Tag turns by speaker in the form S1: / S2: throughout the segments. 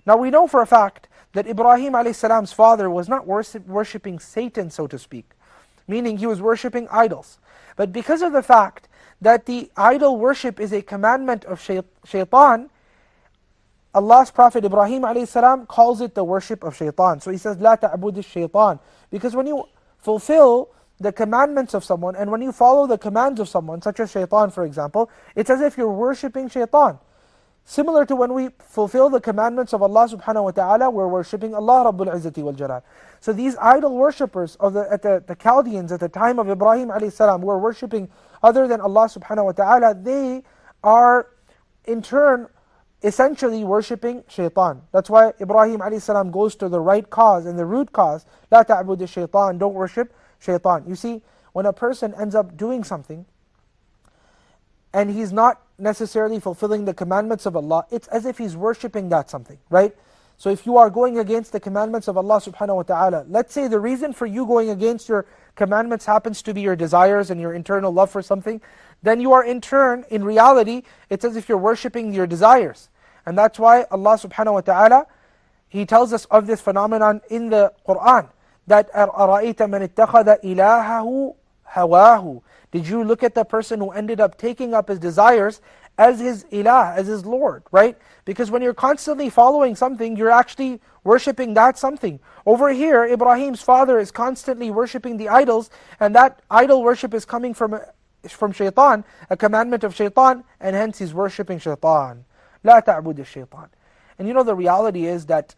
S1: Now we know for a fact that Ibrahim a.s.'s father was not worshipping Satan, so to speak, meaning he was worshipping idols. But because of the fact that the idol worship is a commandment of shaitan, Allah's Prophet Ibrahim a.s. calls it the worship of shaitan. So he says, لا تعبد الشيطان. Because when you fulfill the commandments of someone, and when you follow the commands of someone, such as shaitan for example, it's as if you're worshipping shaitan. Similar to when we fulfill the commandments of Allah subhanahu wa ta'ala, we're worshipping Allah Rabbul Izzati wal Jalal. So these idol worshippers of the Chaldeans at the time of Ibrahim a.s., who were worshipping other than Allah subhanahu wa ta'ala, they are in turn essentially worshipping shaitan. That's why Ibrahim a.s. goes to the right cause and the root cause. لا تعبد الشيطان, don't worship shaitan. You see, when a person ends up doing something and he's not necessarily fulfilling the commandments of Allah, it's as if he's worshipping that something, right? So if you are going against the commandments of Allah subhanahu wa ta'ala, let's say the reason for you going against your commandments happens to be your desires and your internal love for something, then you are in turn, in reality, it's as if you're worshipping your desires. And that's why Allah subhanahu wa ta'ala, He tells us of this phenomenon in the Qur'an, that أَرَأَيْتَ مَنِ اتَّخَذَ إِلَهَهُ هَوَاهُ. Did you look at the person who ended up taking up his desires as his ilah, as his Lord, right? Because when you're constantly following something, you're actually worshipping that something. Over here, Ibrahim's father is constantly worshipping the idols, and that idol worship is coming from shaitan, a commandment of shaitan, and hence he's worshipping shaitan. لا تعبد الشيطان. And you know, the reality is that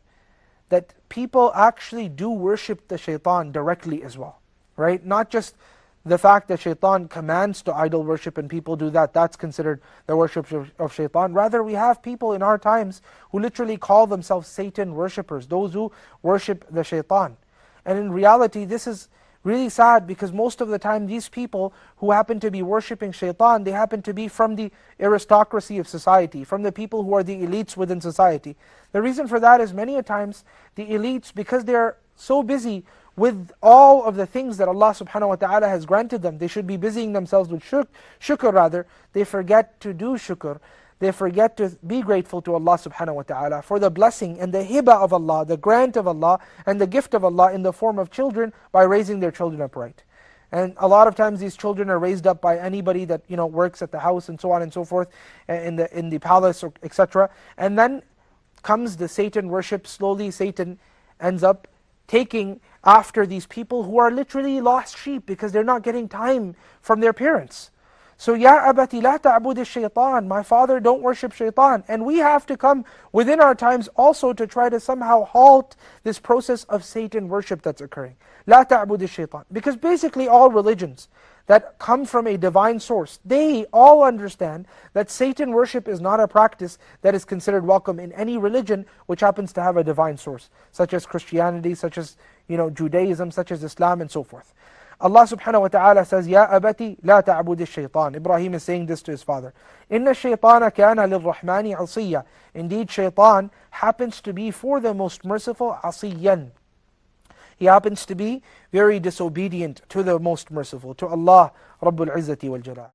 S1: people actually do worship the shaitan directly as well, right? Not just the fact that shaitan commands to idol worship and people do that, that's considered the worship of shaitan. Rather, we have people in our times who literally call themselves Satan worshippers, those who worship the shaitan. And in reality, this is really sad, because most of the time these people who happen to be worshipping shaitan, they happen to be from the aristocracy of society, from the people who are the elites within society. The reason for that is many a times the elites, because they're so busy with all of the things that Allah subhanahu wa ta'ala has granted them, they should be busying themselves with shukr rather, they forget to do shukr. They forget to be grateful to Allah subhanahu wa ta'ala for the blessing and the hiba of Allah, the grant of Allah, and the gift of Allah in the form of children, by raising their children upright. And a lot of times these children are raised up by anybody that works at the house and so on and so forth, in the palace, etc. And then comes the Satan worship. Slowly Satan ends up taking after these people who are literally lost sheep, because they're not getting time from their parents. So, Ya abati la ta'bud al-shaytan, my father, don't worship shaitan. And we have to come within our times also to try to somehow halt this process of Satan worship that's occurring. La ta'bud al-shaytan. Because basically all religions that come from a divine source, they all understand that Satan worship is not a practice that is considered welcome in any religion which happens to have a divine source, such as Christianity, such as Judaism, such as Islam, and so forth. Allah subhanahu wa ta'ala says, Ya abati la ta'bud al-shaytan. Ibrahim is saying this to his father. Inna shaytana kana lil-rahmani asiyya. Indeed, shaitan happens to be for the most merciful asiyyan. He happens to be very disobedient to the most merciful, to Allah Rabbul Izzati wal Jalal.